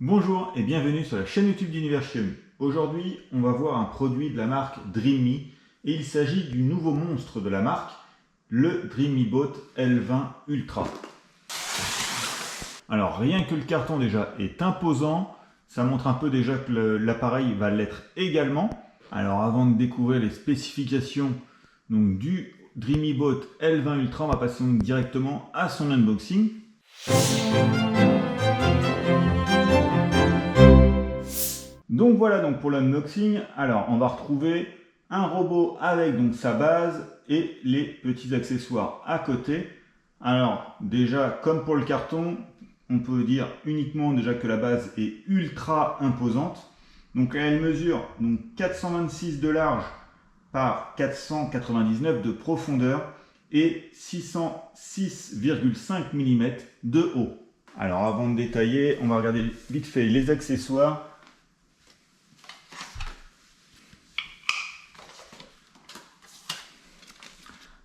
Bonjour et bienvenue sur la chaîne YouTube d'Univers Xiaomi. Aujourd'hui, on va voir un produit de la marque Dreame et il s'agit du nouveau monstre de la marque, le DreamMe Boat L20 Ultra. Alors rien que le carton déjà est imposant, ça montre un peu déjà que l'appareil va l'être également. Alors avant de découvrir les spécifications donc, du DreamMe Boat L20 Ultra, on va passer donc directement à son unboxing. Donc voilà donc pour l'unboxing. Alors on va retrouver un robot avec donc sa base et les petits accessoires à côté. Alors déjà comme pour le carton, on peut dire uniquement déjà que la base est ultra imposante. Donc elle mesure donc 426 de large par 499 de profondeur et 606,5 mm de haut. Alors avant de détailler, on va regarder vite fait les accessoires.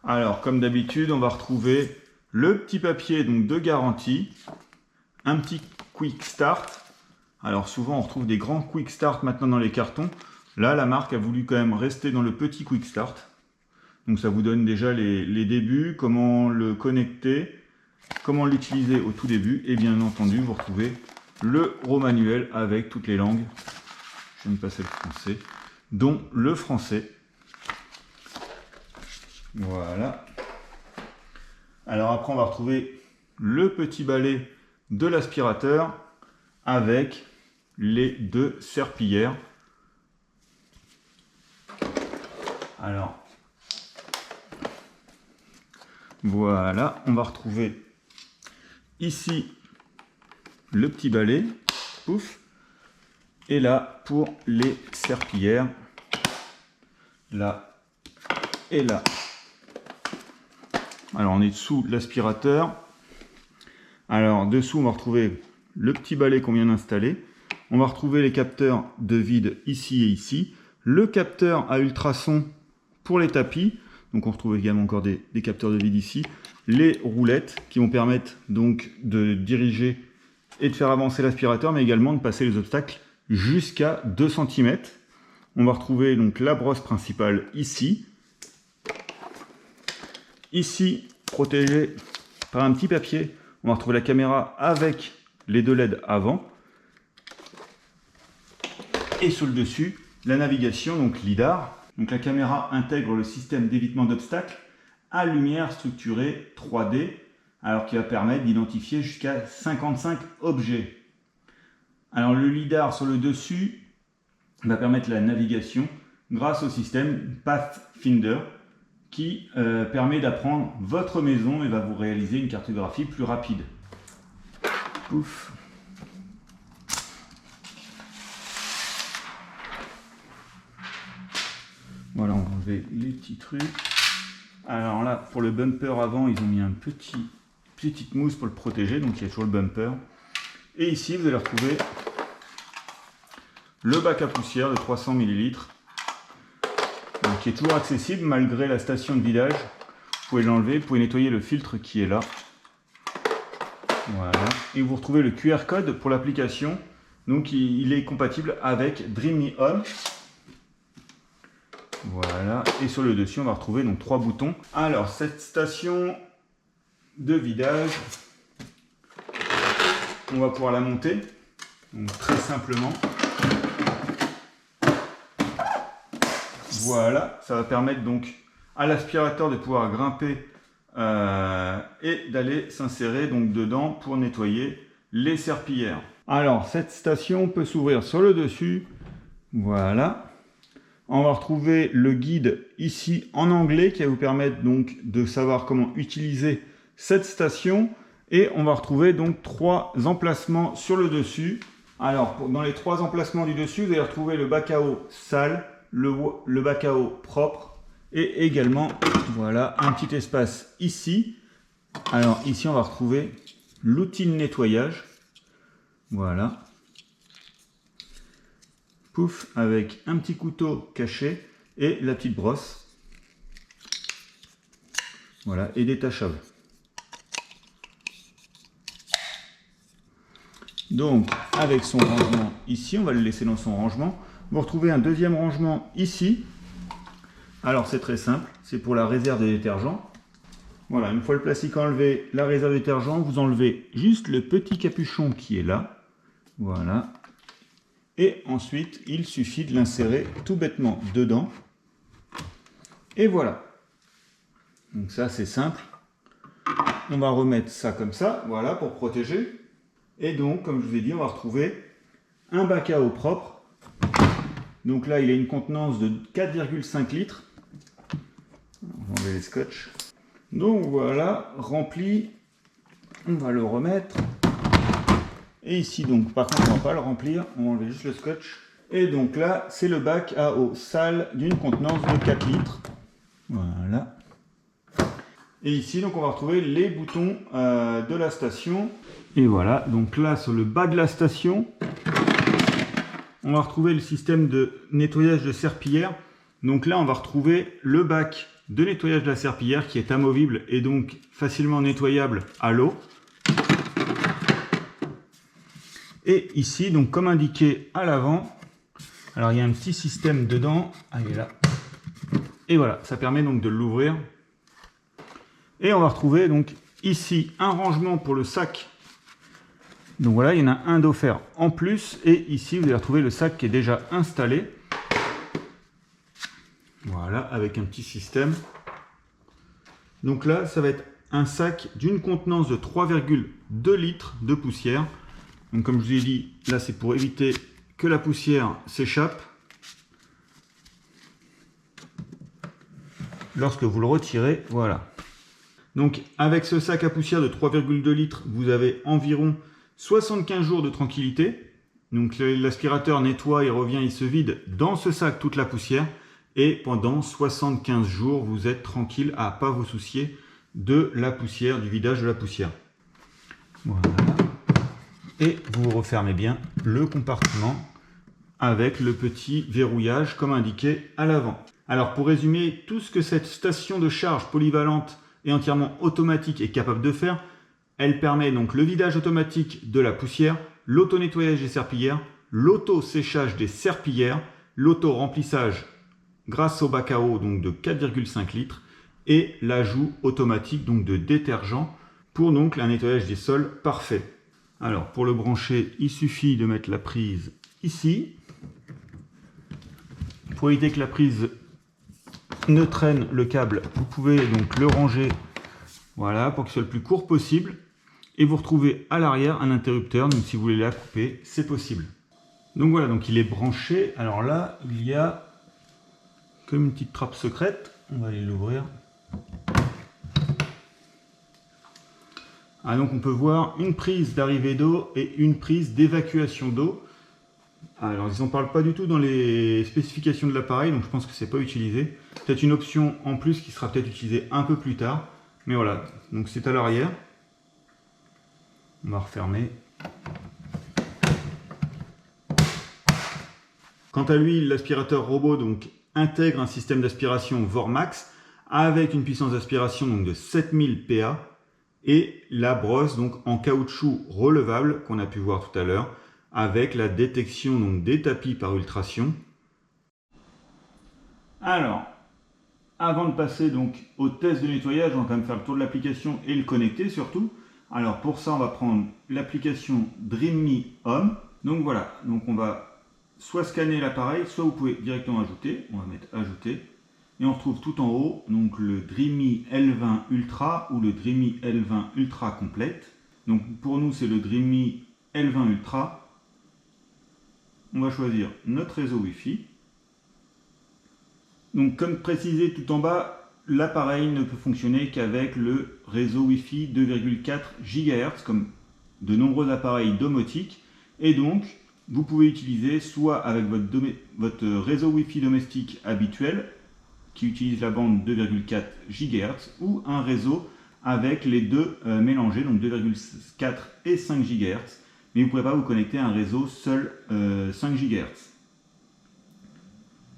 Alors, comme d'habitude, on va retrouver le petit papier donc, de garantie, un petit Quick Start. Alors, souvent, on retrouve des grands Quick Start maintenant dans les cartons. Là, la marque a voulu quand même rester dans le petit Quick Start. Donc, ça vous donne déjà les débuts, comment le connecter, comment l'utiliser au tout début. Et bien entendu, vous retrouvez le gros manuel avec toutes les langues. Je vais me passer le français, dont le français. Voilà. Alors après on va retrouver le petit balai de l'aspirateur avec les deux serpillières. Alors voilà, on va retrouver ici le petit balai, pouf, et là pour les serpillières, là et là. Alors on est sous l'aspirateur. Alors dessous on va retrouver le petit balai qu'on vient d'installer. On va retrouver les capteurs de vide ici et ici. Le capteur à ultrasons pour les tapis. Donc on retrouve également encore des capteurs de vide ici. Les roulettes qui vont permettre donc de diriger et de faire avancer l'aspirateur, mais également de passer les obstacles jusqu'à 2 cm. On va retrouver donc la brosse principale ici. Ici, protégé par un petit papier, on va retrouver la caméra avec les deux LED avant. Et sur le dessus, la navigation, donc LiDAR. Donc la caméra intègre le système d'évitement d'obstacles à lumière structurée 3D, alors qui va permettre d'identifier jusqu'à 55 objets. Alors le LiDAR sur le dessus va permettre la navigation grâce au système Pathfinder, qui permet d'apprendre votre maison et va vous réaliser une cartographie plus rapide. Ouf. Voilà, on va enlever les petits trucs. Alors là, pour le bumper avant, ils ont mis un petite mousse pour le protéger, donc il y a toujours le bumper. Et ici, vous allez retrouver le bac à poussière de 300 ml. Donc, qui est toujours accessible malgré la station de vidage. Vous pouvez l'enlever, vous pouvez nettoyer le filtre qui est là. Voilà. Et vous retrouvez le QR code pour l'application. Donc il est compatible avec Dreame Home. Voilà. Et sur le dessus, on va retrouver donc 3 boutons. Alors cette station de vidage, on va pouvoir la monter. Donc très simplement. Voilà, ça va permettre donc à l'aspirateur de pouvoir grimper et d'aller s'insérer donc dedans pour nettoyer les serpillières. Alors cette station peut s'ouvrir sur le dessus. Voilà. On va retrouver le guide ici en anglais qui va vous permettre donc de savoir comment utiliser cette station. Et on va retrouver donc 3 emplacements sur le dessus. Alors dans les 3 emplacements du dessus, vous allez retrouver le bac à eau sale, le bac à eau propre et également voilà un petit espace ici. Alors ici on va retrouver l'outil de nettoyage, voilà, pouf, avec un petit couteau caché et la petite brosse, voilà, et détachable. Donc avec son rangement ici, on va le laisser dans son rangement. Vous retrouvez un deuxième rangement ici. Alors c'est très simple, c'est pour la réserve des détergents. Voilà, une fois le plastique enlevé, la réserve de détergent, vous enlevez juste le petit capuchon qui est là. Voilà. Et ensuite, il suffit de l'insérer tout bêtement dedans. Et voilà. Donc ça, c'est simple. On va remettre ça comme ça, voilà, pour protéger. Et donc, comme je vous ai dit, on va retrouver un bac à eau propre. Donc là, il a une contenance de 4,5 litres. On va enlever les scotch. Donc voilà, rempli. On va le remettre. Et ici, donc, par contre, on ne va pas le remplir. On va enlever juste le scotch. Et donc là, c'est le bac à eau sale d'une contenance de 4 litres. Voilà. Et ici, donc, on va retrouver les boutons de la station. Et voilà, donc là, sur le bas de la station, on va retrouver le système de nettoyage de serpillière. Donc là, on va retrouver le bac de nettoyage de la serpillière qui est amovible et donc facilement nettoyable à l'eau. Et ici, donc comme indiqué à l'avant, alors il y a un petit système dedans. Ah, il est là. Et voilà, ça permet donc de l'ouvrir. Et on va retrouver donc ici un rangement pour le sac. Donc voilà, il y en a un d'offert en plus. Et ici, vous allez retrouver le sac qui est déjà installé. Voilà, avec un petit système. Donc là, ça va être un sac d'une contenance de 3,2 litres de poussière. Donc comme je vous ai dit, là c'est pour éviter que la poussière s'échappe. Lorsque vous le retirez, voilà. Donc avec ce sac à poussière de 3,2 litres, vous avez environ 75 jours de tranquillité. Donc l'aspirateur nettoie, il revient, il se vide dans ce sac toute la poussière. Et pendant 75 jours, vous êtes tranquille à ne pas vous soucier de la poussière, du vidage de la poussière. Voilà. Et vous refermez bien le compartiment avec le petit verrouillage comme indiqué à l'avant. Alors pour résumer, tout ce que cette station de charge polyvalente et entièrement automatique est capable de faire, elle permet donc le vidage automatique de la poussière, l'auto-nettoyage des serpillières, l'auto-séchage des serpillières, l'auto-remplissage grâce au bac à eau donc de 4,5 litres et l'ajout automatique donc de détergent pour donc un nettoyage des sols parfait. Alors pour le brancher, il suffit de mettre la prise ici. Pour éviter que la prise ne traîne le câble, vous pouvez donc le ranger, voilà, pour qu'il soit le plus court possible. Et vous retrouvez à l'arrière un interrupteur, donc si vous voulez la couper, c'est possible. Donc voilà, donc il est branché. Alors là, il y a comme une petite trappe secrète. On va aller l'ouvrir. Ah, donc on peut voir une prise d'arrivée d'eau et une prise d'évacuation d'eau. Alors ils n'en parlent pas du tout dans les spécifications de l'appareil, donc je pense que c'est pas utilisé. Peut-être une option en plus qui sera peut-être utilisée un peu plus tard. Mais voilà, donc c'est à l'arrière. On va refermer. Quant à lui, l'aspirateur robot donc intègre un système d'aspiration Vormax avec une puissance d'aspiration donc de 7000 PA et la brosse donc en caoutchouc relevable qu'on a pu voir tout à l'heure avec la détection donc des tapis par ultrasons. Alors, avant de passer donc au test de nettoyage, on va quand même faire le tour de l'application et le connecter surtout. Alors pour ça, on va prendre l'application DreamMe Home. Donc voilà, donc on va soit scanner l'appareil, soit vous pouvez directement ajouter. On va mettre ajouter. Et on retrouve tout en haut donc le DreamMe L20 Ultra ou le DreamMe L20 Ultra complète. Donc pour nous, c'est le DreamMe L20 Ultra. On va choisir notre réseau Wi-Fi. Donc comme précisé tout en bas, l'appareil ne peut fonctionner qu'avec le réseau Wi-Fi 2,4 GHz comme de nombreux appareils domotiques. Et donc, vous pouvez utiliser soit avec votre réseau Wi-Fi domestique habituel qui utilise la bande 2,4 GHz ou un réseau avec les deux mélangés, donc 2,4 et 5 GHz. Mais vous ne pourrez pas vous connecter à un réseau seul 5 GHz.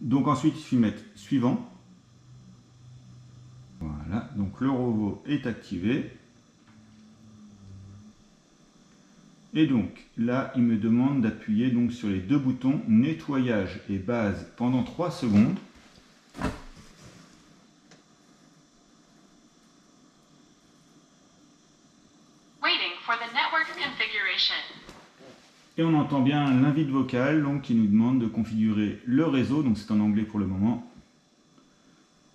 Donc ensuite, il suffit de mettre suivant. Voilà, donc le robot est activé. Et donc là, il me demande d'appuyer donc sur les deux boutons nettoyage et base pendant 3 secondes. Waiting for the network configuration. Et on entend bien l'invite vocale donc, qui nous demande de configurer le réseau, donc c'est en anglais pour le moment,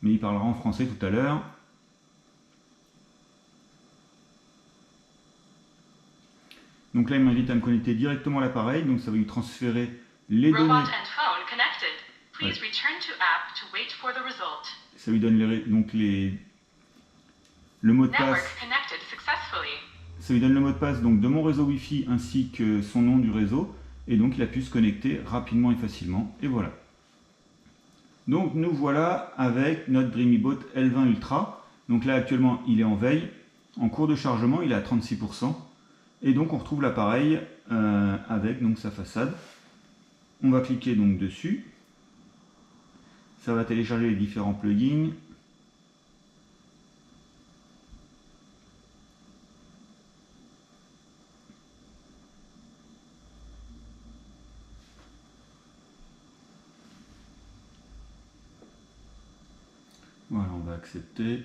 mais il parlera en français tout à l'heure. Donc là, il m'invite à me connecter directement à l'appareil, donc ça va lui transférer les données. Robot and phone connected. Please return to app to wait for the result. Ça lui donne donc le mot de Network passe. connected successfully. Ça lui donne le mot de passe donc, de mon réseau Wi-Fi ainsi que son nom du réseau. Et donc il a pu se connecter rapidement et facilement. Et voilà. Donc nous voilà avec notre DreamyBot L20 Ultra. Donc là actuellement il est en veille. En cours de chargement, il est à 36%. Et donc on retrouve l'appareil avec donc, sa façade. On va cliquer donc dessus. Ça va télécharger les différents plugins. Voilà, on va accepter.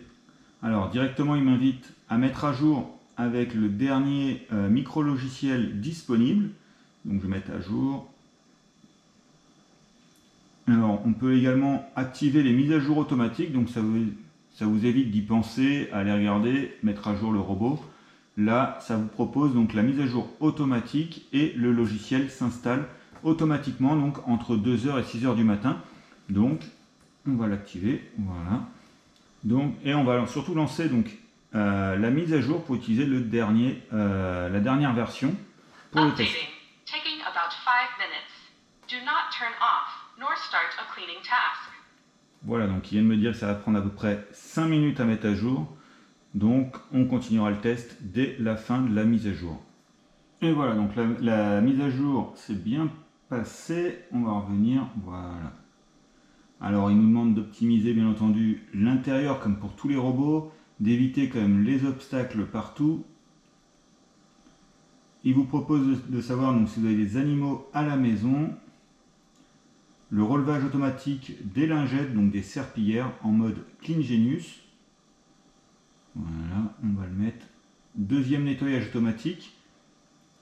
Alors directement il m'invite à mettre à jour avec le dernier micro-logiciel disponible. Donc je vais mettre à jour. Alors on peut également activer les mises à jour automatiques, donc ça vous évite d'y penser, à aller regarder, mettre à jour le robot. Là ça vous propose donc la mise à jour automatique et le logiciel s'installe automatiquement donc entre 2h et 6h du matin. Donc on va l'activer, voilà. Donc, et on va surtout lancer donc, la mise à jour pour utiliser la dernière version pour le test. Taking about 5 minutes. Do not turn off nor start a cleaning task. Voilà, donc il vient de me dire que ça va prendre à peu près 5 minutes à mettre à jour. Donc on continuera le test dès la fin de la mise à jour. Et voilà, donc la mise à jour s'est bien passée. On va revenir, voilà. Alors il nous demande d'optimiser bien entendu l'intérieur comme pour tous les robots, d'éviter quand même les obstacles partout. Il vous propose de savoir donc, si vous avez des animaux à la maison, le relevage automatique des lingettes, donc des serpillères en mode Clean Genius. Voilà, on va le mettre. Deuxième nettoyage automatique.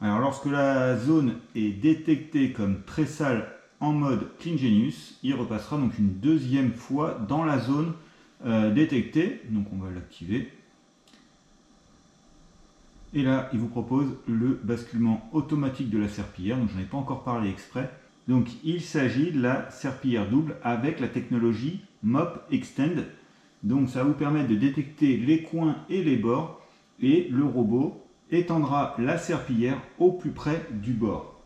Alors lorsque la zone est détectée comme très sale en mode Clean Genius, il repassera donc une deuxième fois dans la zone détectée. Donc on va l'activer. Et là, il vous propose le basculement automatique de la serpillière. Donc j'en ai pas encore parlé exprès. Donc il s'agit de la serpillière double avec la technologie Mop Extend. Donc ça va vous permettre de détecter les coins et les bords. Et le robot étendra la serpillière au plus près du bord.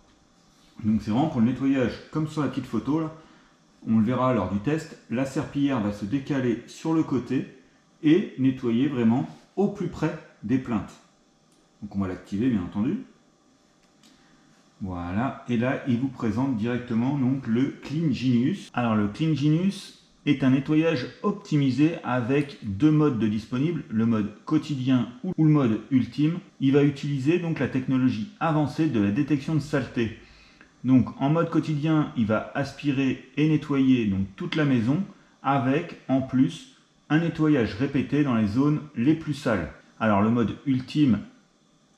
Donc c'est vraiment pour le nettoyage, comme sur la petite photo là, on le verra lors du test, la serpillière va se décaler sur le côté et nettoyer vraiment au plus près des plinthes. Donc on va l'activer bien entendu. Voilà, et là il vous présente directement donc, le Clean Genius. Alors le Clean Genius est un nettoyage optimisé avec deux modes de disponibles, le mode quotidien ou le mode ultime. Il va utiliser donc la technologie avancée de la détection de saleté. Donc en mode quotidien, il va aspirer et nettoyer donc, toute la maison avec en plus un nettoyage répété dans les zones les plus sales. Alors le mode ultime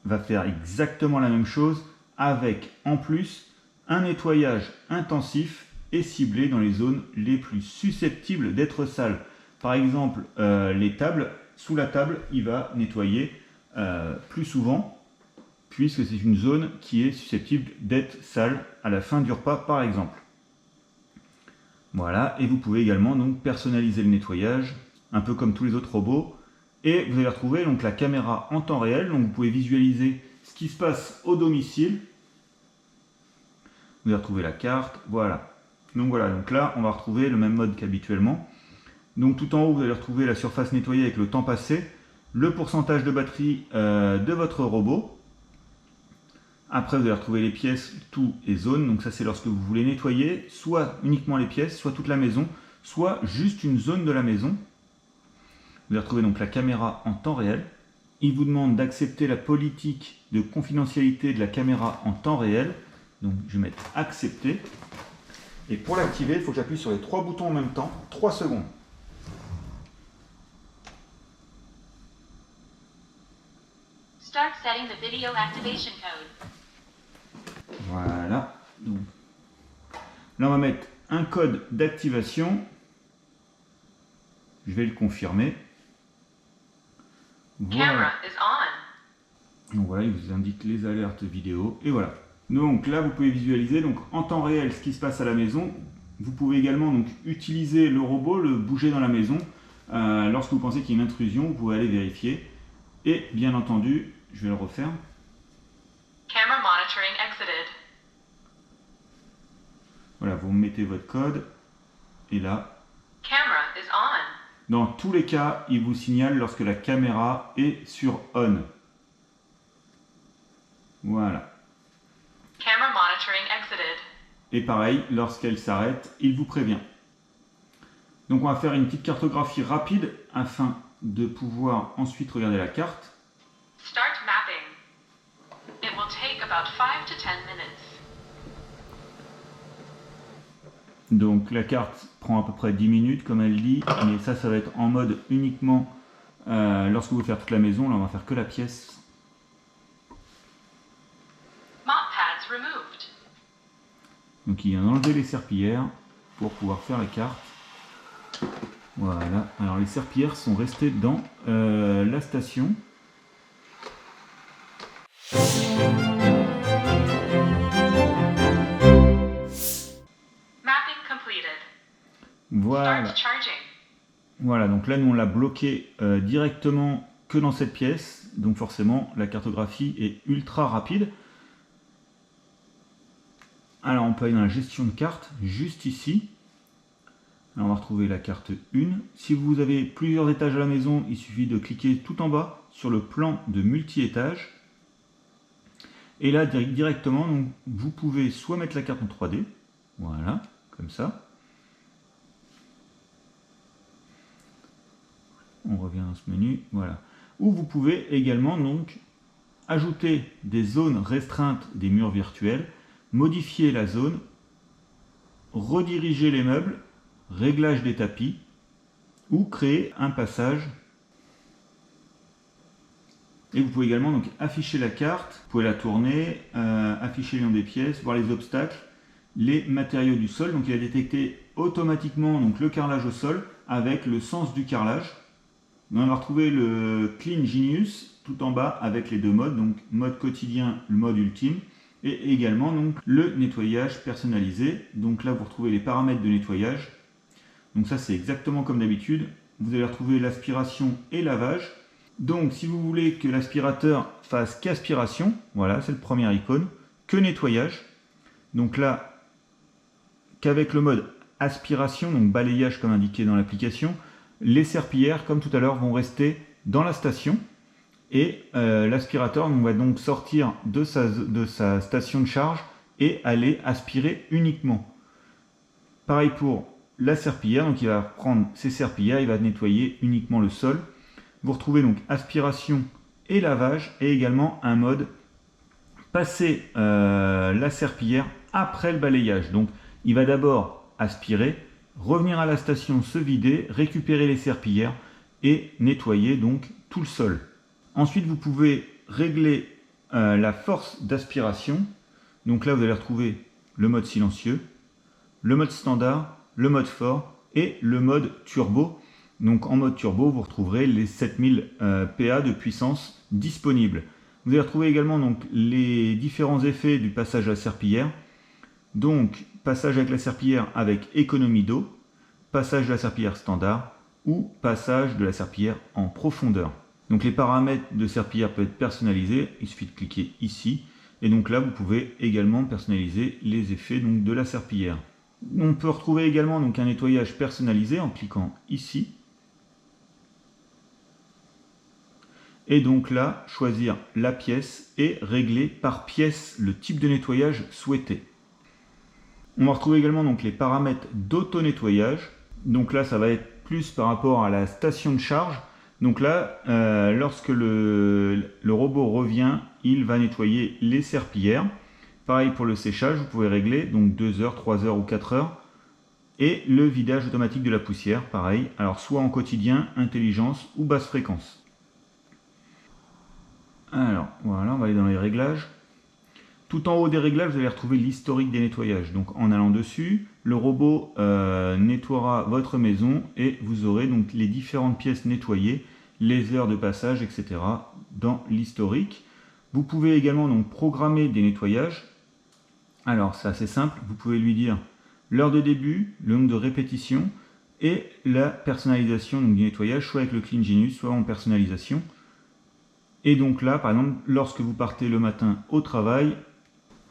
va faire exactement la même chose avec en plus un nettoyage intensif et ciblé dans les zones les plus susceptibles d'être sales. Par exemple, les tables, sous la table, il va nettoyer plus souvent puisque c'est une zone qui est susceptible d'être sale à la fin du repas par exemple. Voilà, et vous pouvez également donc personnaliser le nettoyage, un peu comme tous les autres robots, et vous allez retrouver donc la caméra en temps réel, donc vous pouvez visualiser ce qui se passe au domicile. Vous allez retrouver la carte, voilà. Donc voilà, donc là on va retrouver le même mode qu'habituellement. Donc tout en haut vous allez retrouver la surface nettoyée avec le temps passé, le pourcentage de batterie de votre robot. Après, vous allez retrouver les pièces, tout et zone. Donc ça, c'est lorsque vous voulez nettoyer, soit uniquement les pièces, soit toute la maison, soit juste une zone de la maison. Vous allez retrouver donc la caméra en temps réel. il vous demande d'accepter la politique de confidentialité de la caméra en temps réel. Donc je vais mettre accepter. Et pour l'activer, il faut que j'appuie sur les 3 boutons en même temps, 3 secondes. Start setting the video activation code. Voilà. Donc, là, on va mettre un code d'activation. Je vais le confirmer. Camera Voilà. is on. Donc voilà, il vous indique les alertes vidéo. Et voilà. Donc là, vous pouvez visualiser donc, en temps réel ce qui se passe à la maison. Vous pouvez également donc, utiliser le robot, le bouger dans la maison. Lorsque vous pensez qu'il y a une intrusion, vous pouvez aller vérifier. Et bien entendu, je vais le refaire. Camera monitoring exited. Voilà, vous mettez votre code. Et là, Camera is on. dans tous les cas, il vous signale lorsque la caméra est sur on. Voilà. Camera monitoring exited. Et pareil, lorsqu'elle s'arrête, il vous prévient. Donc on va faire une petite cartographie rapide afin de pouvoir ensuite regarder la carte. Start mapping. It will take about 5 to 10 minutes. Donc la carte prend à peu près 10 minutes comme elle dit, mais ça va être en mode uniquement lorsque vous faites toute la maison. Là on va faire que la pièce. Mop pads removed. Donc il vient d'enlever les serpillères pour pouvoir faire la carte. Voilà, alors les serpillères sont restées dans la station. Mapping completed. Voilà. Start charging. Voilà, donc là nous on l'a bloqué directement que dans cette pièce, donc forcément la cartographie est ultra rapide. Alors on peut aller dans la gestion de carte, juste ici. Alors, on va retrouver la carte 1. Si vous avez plusieurs étages à la maison, il suffit de cliquer tout en bas sur le plan de multi-étages. Et là directement, donc, vous pouvez soit mettre la carte en 3D, voilà, comme ça. On revient dans ce menu, voilà. Ou vous pouvez également donc ajouter des zones restreintes des murs virtuels, modifier la zone, rediriger les meubles, réglage des tapis, ou créer un passage. Et vous pouvez également donc afficher la carte, vous pouvez la tourner, afficher le nom des pièces, voir les obstacles, les matériaux du sol. Donc il va détecter automatiquement donc, le carrelage au sol avec le sens du carrelage. Donc, on va retrouver le Clean Genius tout en bas avec les deux modes, donc mode quotidien, le mode ultime, et également donc, le nettoyage personnalisé. Donc là vous retrouvez les paramètres de nettoyage. Donc ça c'est exactement comme d'habitude. Vous allez retrouver l'aspiration et lavage. Donc si vous voulez que l'aspirateur fasse qu'aspiration, voilà c'est le premier icône, que nettoyage. Donc là, qu'avec le mode aspiration, donc balayage comme indiqué dans l'application, les serpillères comme tout à l'heure vont rester dans la station. Et l'aspirateur va donc sortir de sa station de charge et aller aspirer uniquement. Pareil pour la serpillière, donc il va prendre ses serpillères, il va nettoyer uniquement le sol. Vous retrouvez donc aspiration et lavage et également un mode passer la serpillière après le balayage. Donc il va d'abord aspirer, revenir à la station, se vider, récupérer les serpillères et nettoyer donc tout le sol. Ensuite vous pouvez régler la force d'aspiration. Donc là vous allez retrouver le mode silencieux, le mode standard, le mode fort et le mode turbo. Donc en mode turbo, vous retrouverez les 7000 PA de puissance disponibles. Vous allez retrouver également donc, les différents effets du passage à la serpillière. Donc passage avec la serpillière avec économie d'eau, passage de la serpillière standard ou passage de la serpillière en profondeur. Donc les paramètres de serpillière peuvent être personnalisés, il suffit de cliquer ici. Et donc là, vous pouvez également personnaliser les effets donc, de la serpillière. On peut retrouver également donc, un nettoyage personnalisé en cliquant ici. Et donc là, choisir la pièce et régler par pièce le type de nettoyage souhaité. On va retrouver également donc, les paramètres d'auto-nettoyage. Donc là, ça va être plus par rapport à la station de charge. Donc là, lorsque le robot revient, il va nettoyer les serpillères. Pareil pour le séchage, vous pouvez régler donc 2 heures, 3 heures ou 4 heures. Et le vidage automatique de la poussière, pareil, alors soit en quotidien, intelligence ou basse fréquence. Alors voilà, on va aller dans les réglages. Tout en haut des réglages, vous allez retrouver l'historique des nettoyages. Donc en allant dessus, le robot nettoiera votre maison et vous aurez donc les différentes pièces nettoyées, les heures de passage, etc. dans l'historique. Vous pouvez également donc programmer des nettoyages. Alors c'est assez simple, vous pouvez lui dire l'heure de début, le nombre de répétitions et la personnalisation donc, du nettoyage, soit avec le Clean Genius, soit en personnalisation. Et donc là, par exemple, lorsque vous partez le matin au travail,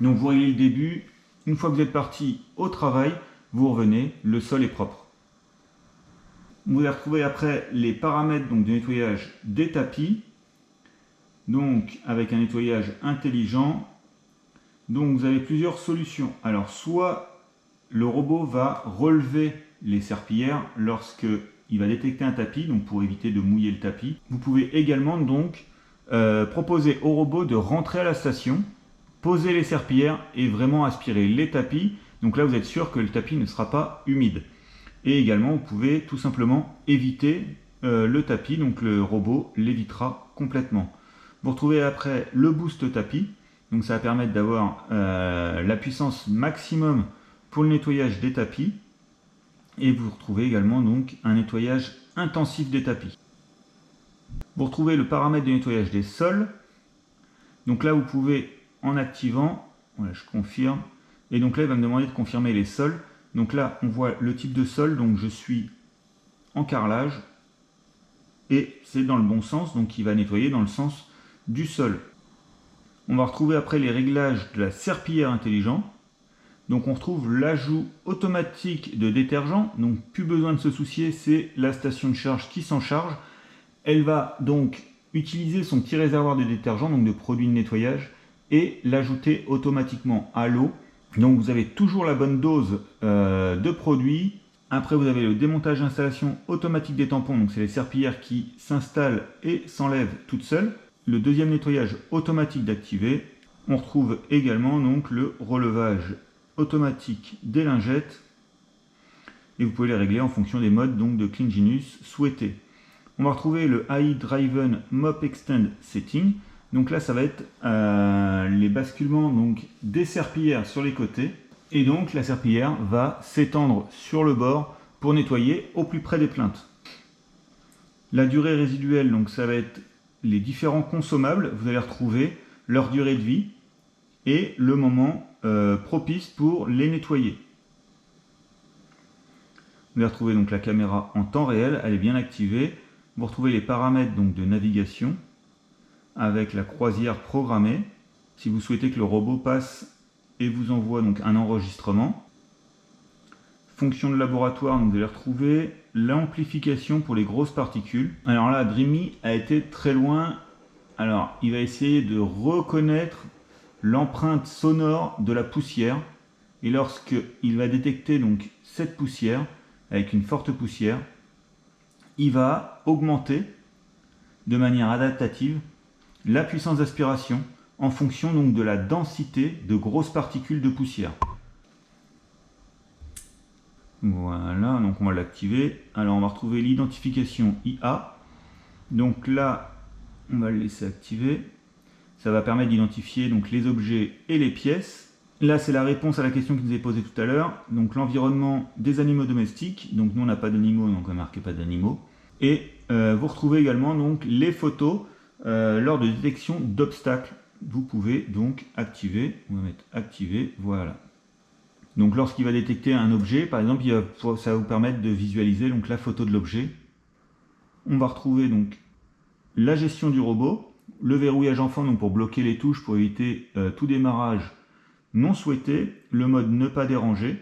donc vous réglez le début, une fois que vous êtes parti au travail, vous revenez, le sol est propre. Vous allez retrouver après les paramètres donc, de nettoyage des tapis, donc avec un nettoyage intelligent. Donc vous avez plusieurs solutions. Alors soit le robot va relever les serpillères lorsque il va détecter un tapis, donc pour éviter de mouiller le tapis. Vous pouvez également donc proposer au robot de rentrer à la station, poser les serpillères et vraiment aspirer les tapis. Donc là vous êtes sûr que le tapis ne sera pas humide. Et également vous pouvez tout simplement éviter le tapis, donc le robot l'évitera complètement. Vous retrouvez après le boost tapis, donc ça va permettre d'avoir la puissance maximum pour le nettoyage des tapis. Et vous retrouvez également donc un nettoyage intensif des tapis. Vous retrouvez le paramètre de nettoyage des sols. Donc là vous pouvez, en activant, voilà, je confirme, et donc là il va me demander de confirmer les sols. Donc là on voit le type de sol, donc je suis en carrelage et c'est dans le bon sens, donc il va nettoyer dans le sens du sol. On va retrouver après les réglages de la serpillière intelligente. Donc on retrouve l'ajout automatique de détergent, donc plus besoin de se soucier, c'est la station de charge qui s'en charge. Elle va donc utiliser son petit réservoir de détergent, donc de produits de nettoyage, et l'ajouter automatiquement à l'eau. Donc vous avez toujours la bonne dose de produit. Après vous avez le démontage d'installation automatique des tampons, donc c'est les serpillières qui s'installent et s'enlèvent toutes seules. Le deuxième nettoyage automatique d'activer. On retrouve également donc le relevage automatique des lingettes et vous pouvez les régler en fonction des modes donc de Clean Genius souhaités. On va retrouver le AI Driven Mop Extend Setting. Donc là ça va être les basculements donc des serpillières sur les côtés et donc la serpillière va s'étendre sur le bord pour nettoyer au plus près des plaintes. La durée résiduelle, donc ça va être les différents consommables, vous allez retrouver leur durée de vie et le moment propice pour les nettoyer. Vous allez retrouver donc la caméra en temps réel, elle est bien activée. Vous retrouvez les paramètres donc de navigation avec la croisière programmée. Si vous souhaitez que le robot passe et vous envoie donc un enregistrement. Fonction de laboratoire, donc vous allez retrouver l'amplification pour les grosses particules. Alors là, Dreamy a été très loin. Alors, il va essayer de reconnaître l'empreinte sonore de la poussière. Et lorsqu'il va détecter donc cette poussière, avec une forte poussière, il va augmenter de manière adaptative la puissance d'aspiration en fonction donc de la densité de grosses particules de poussière. Voilà, donc on va l'activer. Alors on va retrouver l'identification IA. Donc là, on va le laisser activer. Ça va permettre d'identifier donc les objets et les pièces. Là, c'est la réponse à la question qui nous est posée tout à l'heure. Donc l'environnement des animaux domestiques. Donc nous, on n'a pas d'animaux, donc on ne marque pas d'animaux. Et vous retrouvez également donc les photos lors de détection d'obstacles. Vous pouvez donc activer. On va mettre activer. Voilà. Donc lorsqu'il va détecter un objet, par exemple, ça va vous permettre de visualiser donc la photo de l'objet. On va retrouver donc la gestion du robot, le verrouillage enfant donc pour bloquer les touches pour éviter tout démarrage non souhaité, le mode ne pas déranger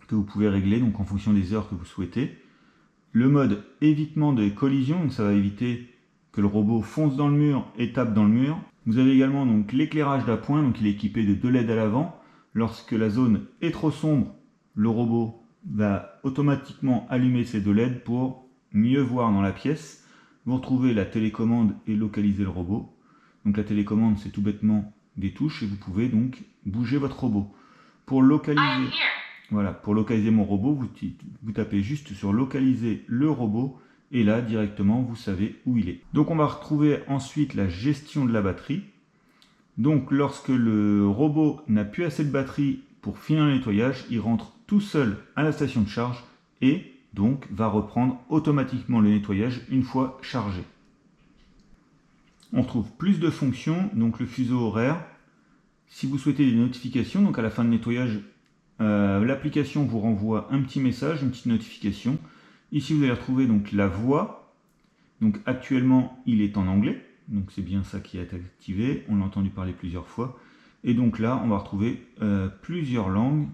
que vous pouvez régler donc en fonction des heures que vous souhaitez, le mode évitement des collisions, donc ça va éviter que le robot fonce dans le mur et tape dans le mur. Vous avez également donc l'éclairage d'appoint, donc il est équipé de 2 LED à l'avant. Lorsque la zone est trop sombre, le robot va automatiquement allumer ces 2 LED pour mieux voir dans la pièce. vous retrouvez la télécommande et localiser le robot. Donc la télécommande, c'est tout bêtement des touches et vous pouvez donc bouger votre robot. Pour I am localiser, here. voilà, pour localiser mon robot, vous tapez juste sur localiser le robot et là directement vous savez où il est. Donc on va retrouver ensuite la gestion de la batterie. Donc lorsque le robot n'a plus assez de batterie pour finir le nettoyage, il rentre tout seul à la station de charge et donc va reprendre automatiquement le nettoyage une fois chargé. On retrouve plus de fonctions, donc le fuseau horaire. Si vous souhaitez des notifications, donc à la fin de nettoyage, l'application vous renvoie un petit message, une petite notification. Ici vous allez retrouver donc la voix. Donc actuellement il est en anglais, donc c'est bien ça qui est activé, on l'a entendu parler plusieurs fois. Et donc là on va retrouver plusieurs langues,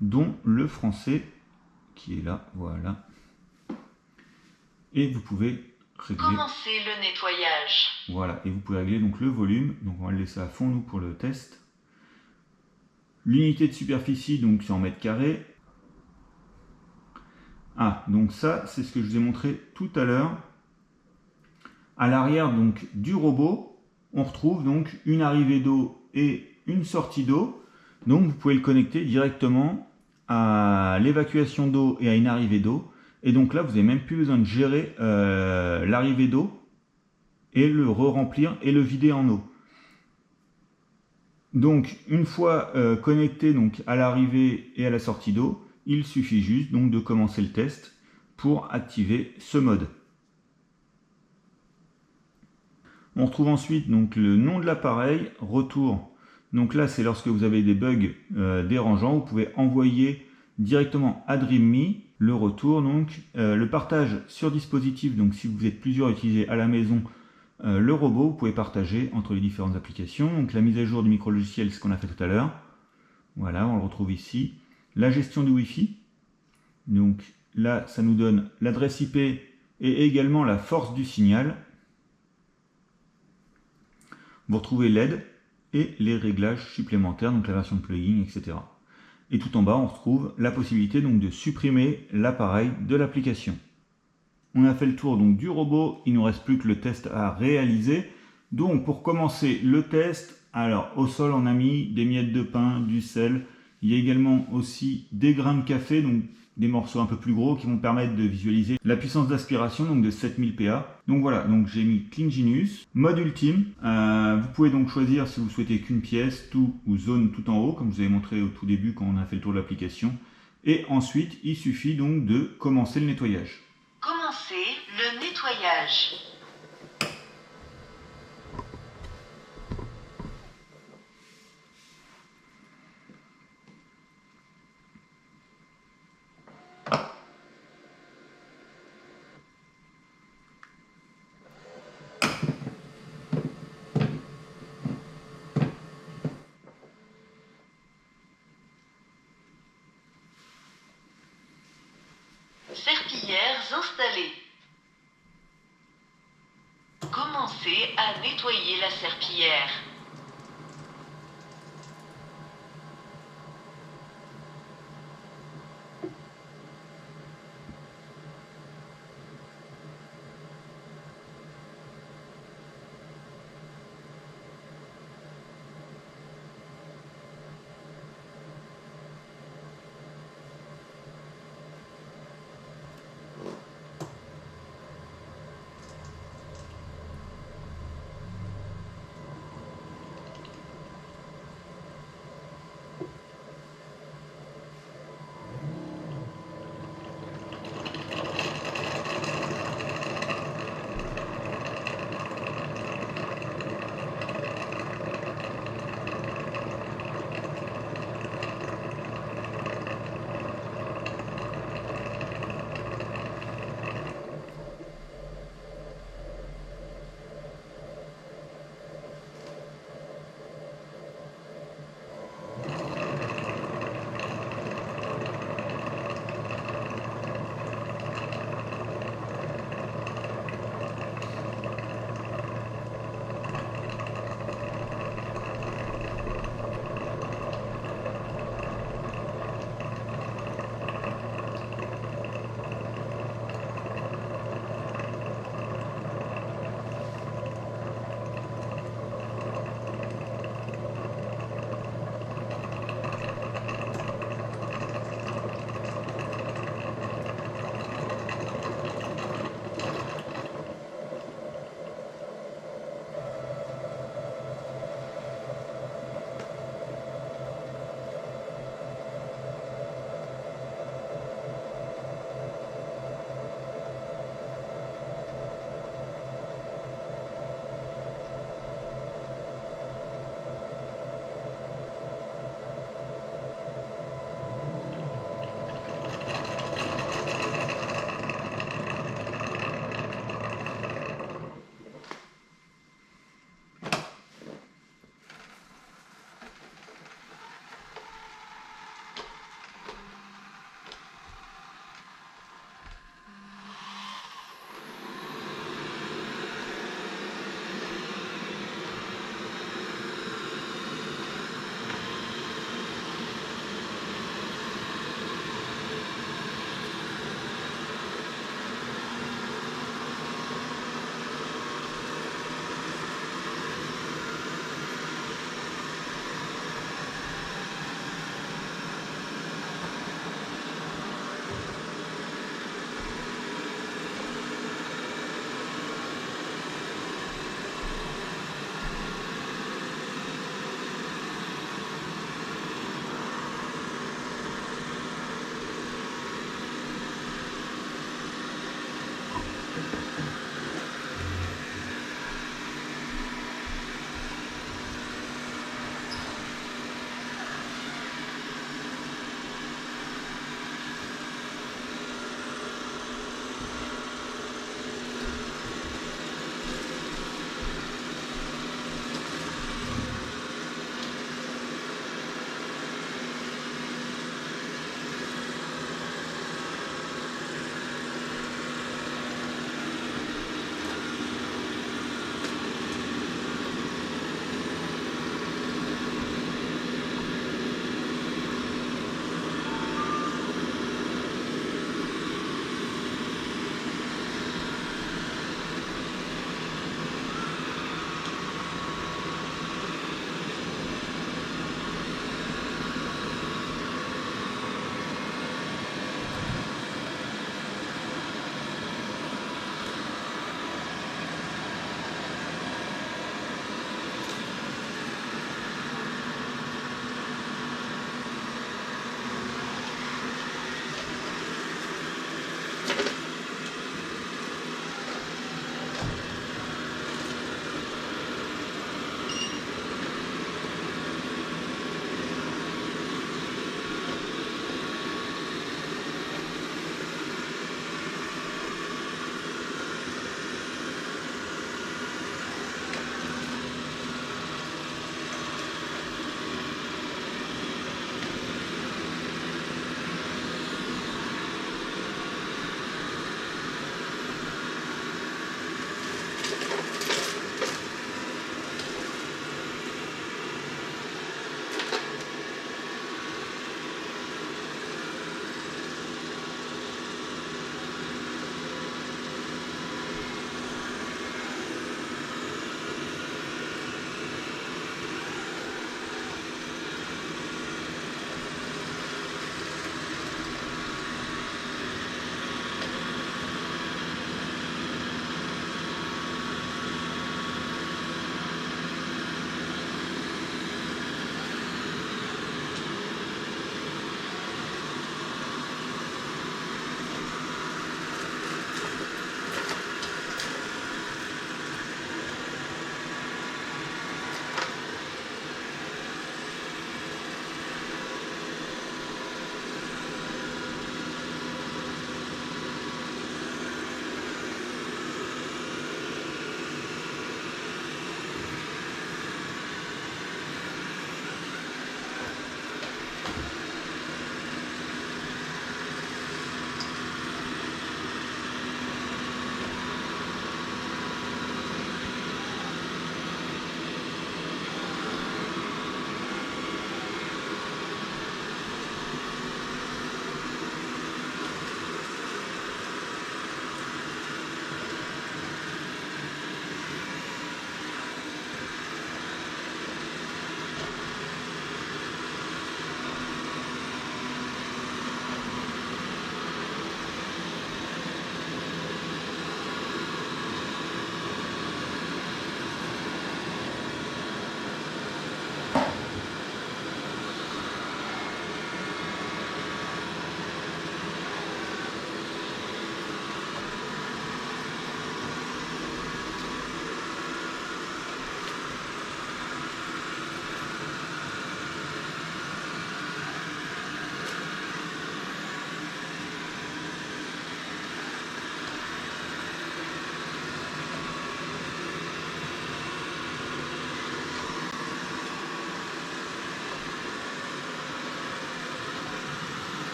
dont le français qui est là, voilà. Et vous pouvez régler. Commencez le nettoyage. Voilà, et vous pouvez régler donc le volume, donc on va le laisser à fond nous pour le test. L'unité de superficie, donc c'est en mètres carrés. Ah, donc ça, c'est ce que je vous ai montré tout à l'heure. À l'arrière donc du robot, on retrouve donc une arrivée d'eau et une sortie d'eau. Donc vous pouvez le connecter directement à l'évacuation d'eau et à une arrivée d'eau. Et donc là, vous n'avez même plus besoin de gérer l'arrivée d'eau et le re-remplir et le vider en eau. Donc une fois connecté donc, à l'arrivée et à la sortie d'eau, il suffit juste donc de commencer le test pour activer ce mode. On retrouve ensuite donc, le nom de l'appareil, retour. Donc là, c'est lorsque vous avez des bugs dérangeants, vous pouvez envoyer directement à DreamMe le retour. Donc le partage sur dispositif, donc si vous êtes plusieurs à utiliser à la maison le robot, vous pouvez partager entre les différentes applications. Donc la mise à jour du micro-logiciel, c'est ce qu'on a fait tout à l'heure. Voilà, on le retrouve ici. La gestion du Wi-Fi. Donc là, ça nous donne l'adresse IP et également la force du signal. Vous retrouvez l'aide et les réglages supplémentaires, donc la version de plugin, etc. Et tout en bas, on retrouve la possibilité donc de supprimer l'appareil de l'application. On a fait le tour donc du robot, il ne nous reste plus que le test à réaliser. Donc pour commencer le test, alors au sol on a mis des miettes de pain, du sel, il y a également aussi des grains de café, donc des morceaux un peu plus gros qui vont permettre de visualiser la puissance d'aspiration donc de 7000 PA. Donc voilà, donc j'ai mis Clean Genius, mode ultime. Vous pouvez donc choisir si vous souhaitez qu'une pièce, tout ou zone tout en haut, comme je vous avais montré au tout début quand on a fait le tour de l'application. Et ensuite, il suffit donc de commencer le nettoyage. Commencez le nettoyage. Serpillères installées. Commencez à nettoyer la serpillière.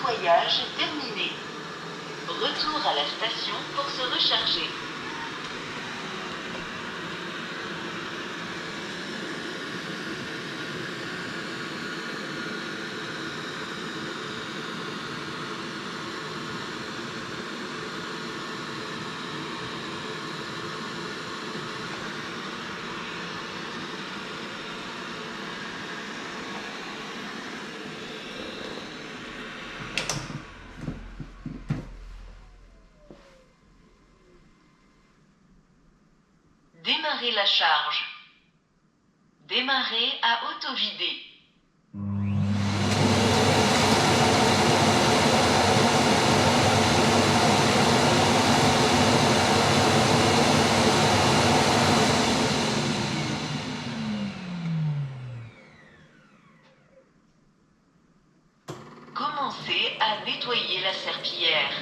nettoyage terminé. Retour à la station pour se recharger. Démarrer la charge. Démarrer à auto-vider. Commencez à nettoyer la serpillière.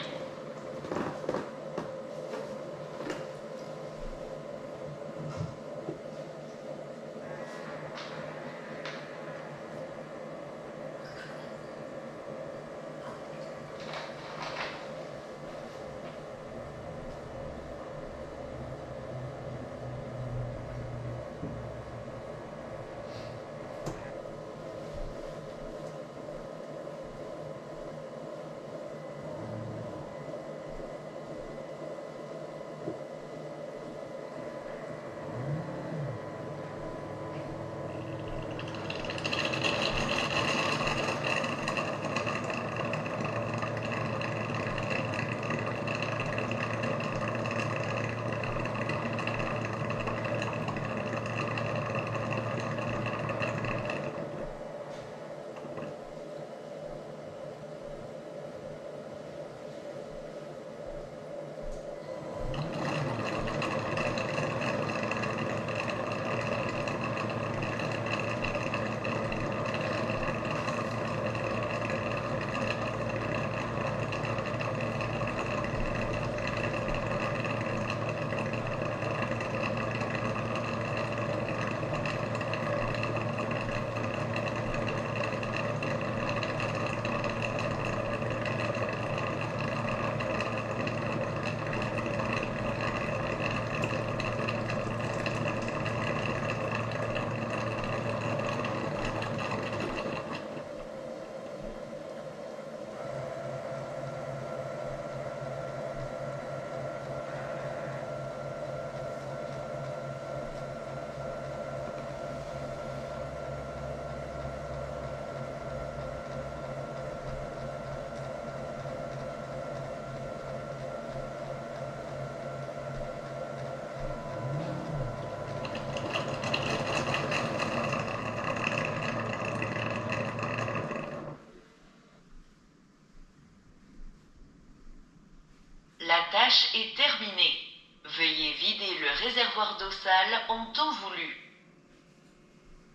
La tâche est terminée. Veuillez vider le réservoir d'eau sale en temps voulu.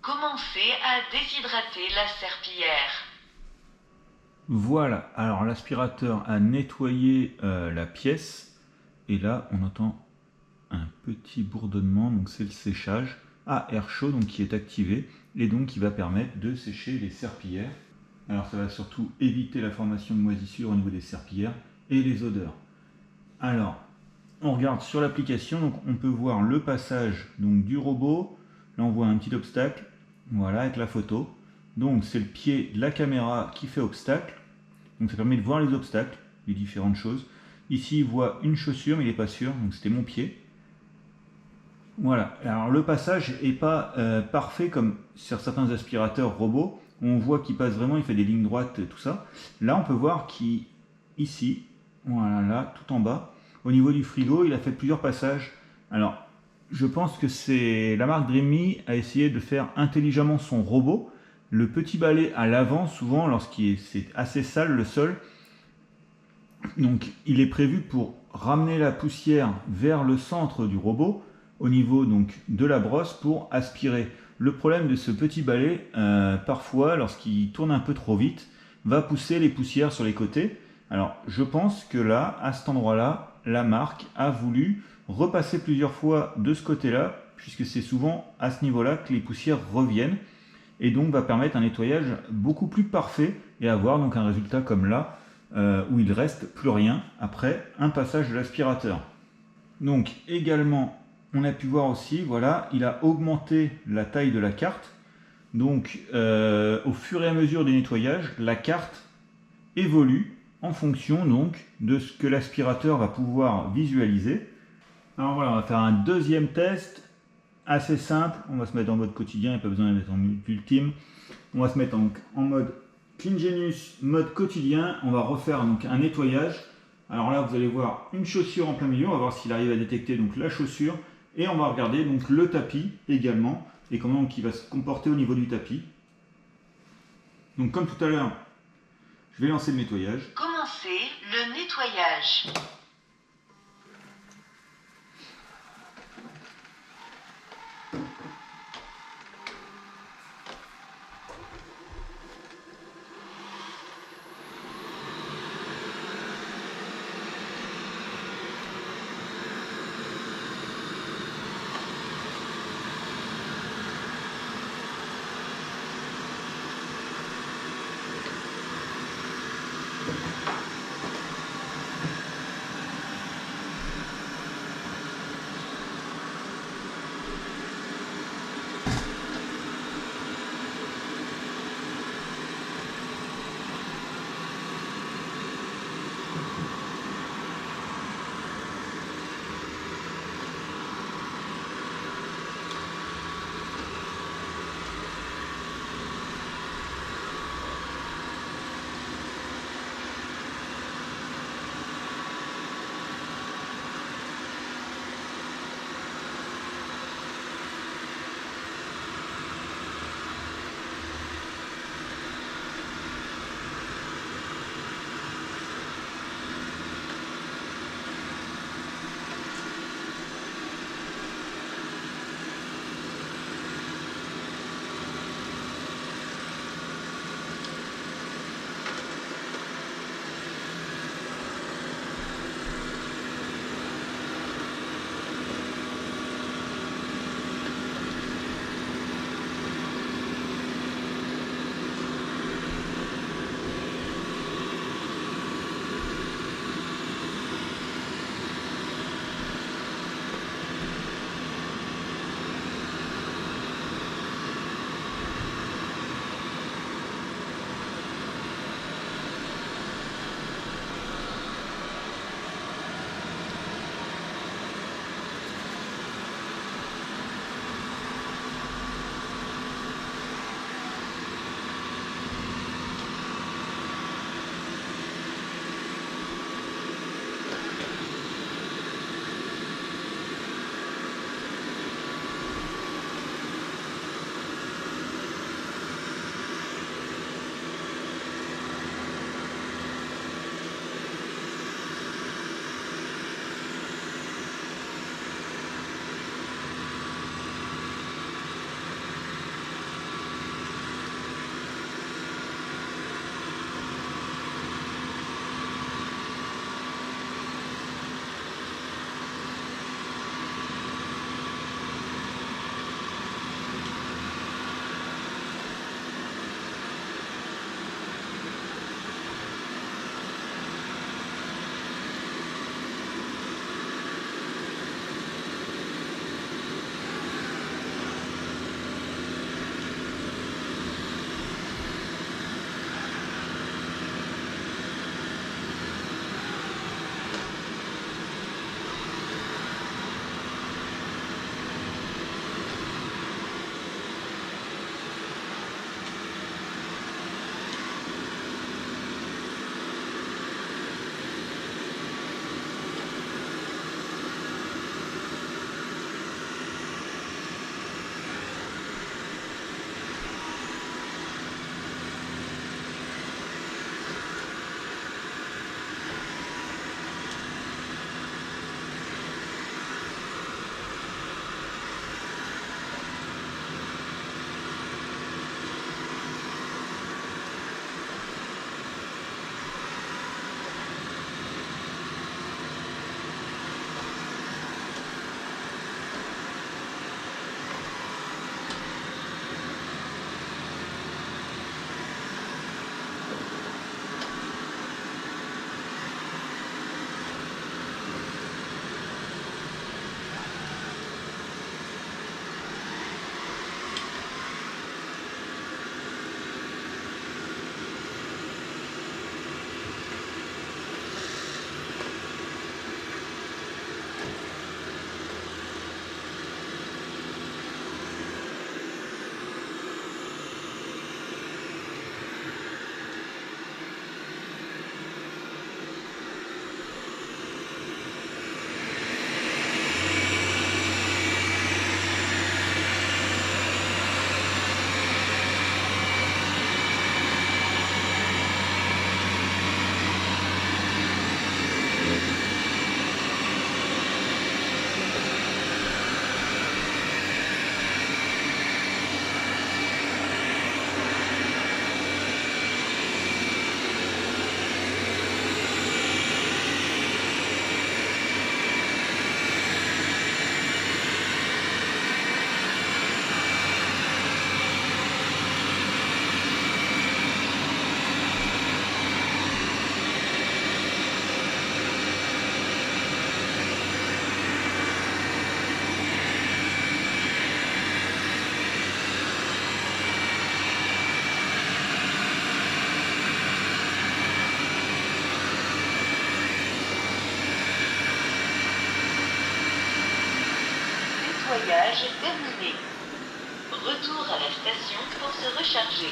Commencez à déshydrater la serpillière. Voilà, alors l'aspirateur a nettoyé la pièce et là on entend un petit bourdonnement, donc c'est le séchage à air chaud donc qui est activé et donc qui va permettre de sécher les serpillières. Alors ça va surtout éviter la formation de moisissures au niveau des serpillières et les odeurs. Alors on regarde sur l'application, donc on peut voir le passage donc du robot. Là on voit un petit obstacle, voilà, avec la photo. Donc c'est le pied de la caméra qui fait obstacle. Donc ça permet de voir les obstacles, les différentes choses. Ici il voit une chaussure mais il n'est pas sûr, donc c'était mon pied. Voilà, alors le passage n'est pas parfait comme sur certains aspirateurs robots. On voit qu'il passe vraiment, il fait des lignes droites, tout ça. Là on peut voir qu'ici, voilà, là, tout en bas, au niveau du frigo, il a fait plusieurs passages. Alors, je pense que c'est la marque Dreamy a essayé de faire intelligemment son robot. Le petit balai à l'avant, souvent, c'est assez sale le sol, donc il est prévu pour ramener la poussière vers le centre du robot, au niveau donc de la brosse pour aspirer. Le problème de ce petit balai, parfois, lorsqu'il tourne un peu trop vite, va pousser les poussières sur les côtés. Alors, je pense que là, à cet endroit-là, la marque a voulu repasser plusieurs fois de ce côté-là, puisque c'est souvent à ce niveau-là que les poussières reviennent, et donc va permettre un nettoyage beaucoup plus parfait et avoir donc un résultat comme là, où il ne reste plus rien après un passage de l'aspirateur. Donc également, on a pu voir aussi, voilà, il a augmenté la taille de la carte. Donc au fur et à mesure des nettoyages, la carte évolue en fonction donc de ce que l'aspirateur va pouvoir visualiser. Alors voilà, on va faire un deuxième test assez simple. On va se mettre en mode quotidien, il n'y a pas besoin d'être en mode ultime. On va se mettre en mode CleanGenius, mode quotidien. On va refaire donc un nettoyage. Alors là, vous allez voir une chaussure en plein milieu. On va voir s'il arrive à détecter donc la chaussure. Et on va regarder donc le tapis également et comment il va se comporter au niveau du tapis. Donc comme tout à l'heure, je vais lancer le nettoyage. Commencez le nettoyage. nettoyage terminé. Retour à la station pour se recharger.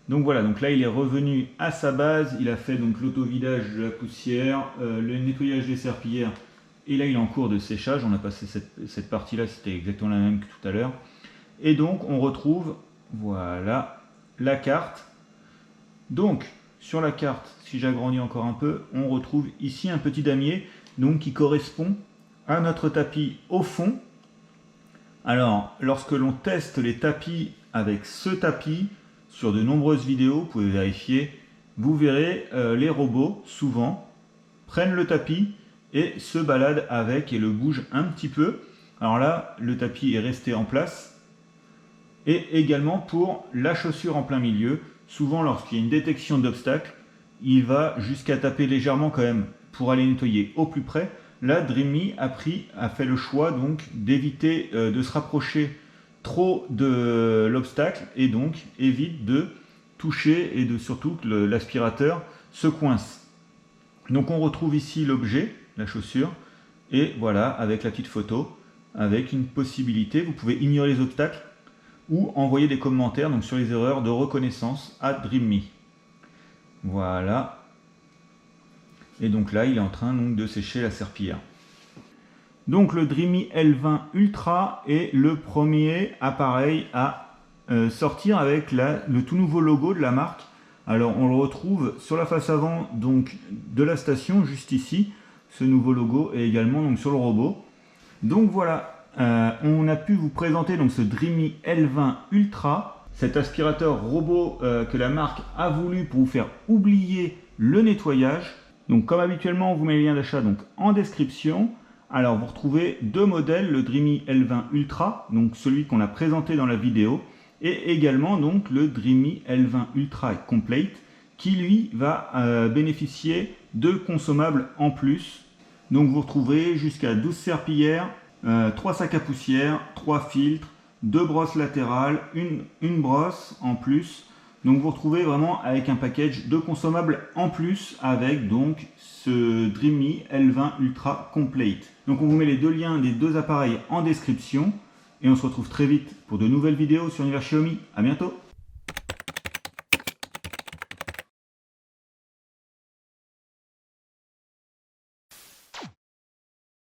Donc voilà, donc là il est revenu à sa base, il a fait donc l'auto-vidage de la poussière, le nettoyage des serpillères, et là il est en cours de séchage, on a passé cette partie-là, c'était exactement la même que tout à l'heure. Et donc on retrouve, voilà, la carte. Donc sur la carte, si j'agrandis encore un peu, on retrouve ici un petit damier donc, qui correspond à notre tapis au fond. Alors lorsque l'on teste les tapis avec ce tapis, sur de nombreuses vidéos, vous pouvez vérifier, vous verrez les robots souvent prennent le tapis et se baladent avec et le bougent un petit peu. Alors là, le tapis est resté en place. Et également pour la chaussure en plein milieu, souvent lorsqu'il y a une détection d'obstacle, il va jusqu'à taper légèrement quand même pour aller nettoyer au plus près. Là, Dreamy a fait le choix donc d'éviter de se rapprocher trop de l'obstacle et donc évite de toucher et de surtout que l'aspirateur se coince. Donc on retrouve ici l'objet, la chaussure, et voilà avec la petite photo, avec une possibilité, vous pouvez ignorer les obstacles ou envoyer des commentaires donc sur les erreurs de reconnaissance à Dreamy. Voilà. Et donc là il est en train donc, de sécher la serpillière. Donc le Dreamy L20 Ultra est le premier appareil à sortir avec le tout nouveau logo de la marque. Alors on le retrouve sur la face avant donc, de la station, juste ici, ce nouveau logo, et également donc, sur le robot. Donc voilà, on a pu vous présenter donc, ce Dreamy L20 Ultra, cet aspirateur robot que la marque a voulu pour vous faire oublier le nettoyage. Donc comme habituellement, on vous met les liens d'achat en description. Alors vous retrouvez deux modèles, le Dreamy L20 Ultra, donc celui qu'on a présenté dans la vidéo, et également donc le Dreamy L20 Ultra Complete, qui lui va bénéficier de consommables en plus. Donc vous retrouverez jusqu'à 12 serpillères, 3 sacs à poussière, 3 filtres, 2 brosses latérales, une brosse en plus. Donc vous retrouvez vraiment avec un package de consommables en plus avec donc ce Dreamy L20 Ultra Complete. Donc on vous met les deux liens des deux appareils en description et on se retrouve très vite pour de nouvelles vidéos sur Univers Xiaomi. À bientôt.